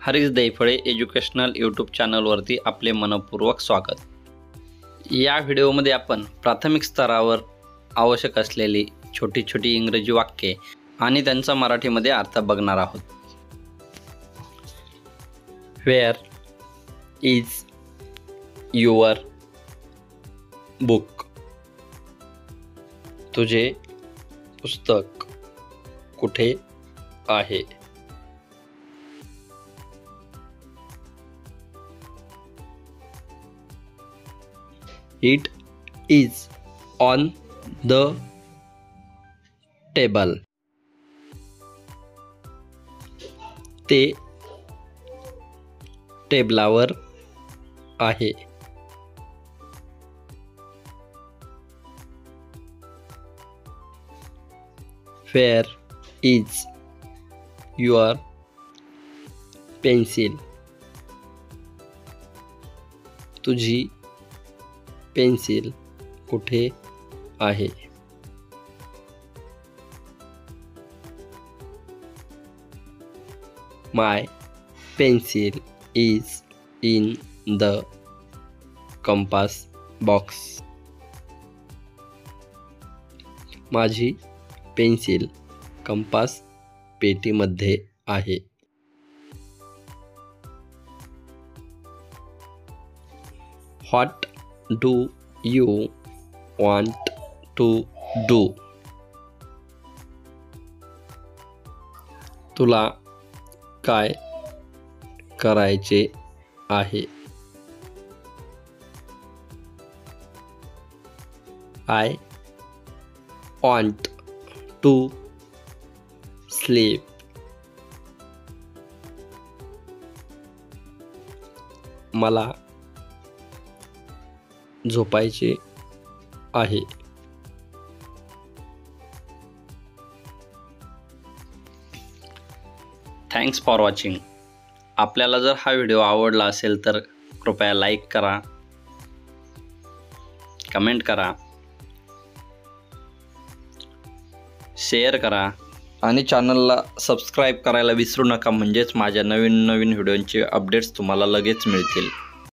Harish Daiphale educational YouTube चॅनलवरती आपले मनपूर्वक स्वागत। या व्हिडिओमध्ये आपण प्राथमिक स्तरावर आवश्यक असलेली छोटी छोटी इंग्रजी वाक्ये आणि त्यांचा मराठीमध्ये अर्थ बघणार आहोत। Where is your book? तुझे पुस्तक कुठे आहे? It is on the table. ते टेबलावर आहे। Where is your pencil? तुझी पेन्सिल कुठे आहे? My pencil is in the compass box. माझी पेन्सिल कंपास पेटीमध्ये आहे। What do you want to do? तुला काय करायचे आहे? I want to sleep. मला झोपायचे आहे। Thanks for watching. आपल्याला जर हा व्हिडिओ आवडला असेल तर कृपया लाईक करा, कमेंट करा, शेअर करा आणि चॅनलला सबस्क्राईब करायला विसरू नका, म्हणजेच माझ्या नवीन व्हिडिओंचे अपडेट्स तुम्हाला लगेच मिळतील।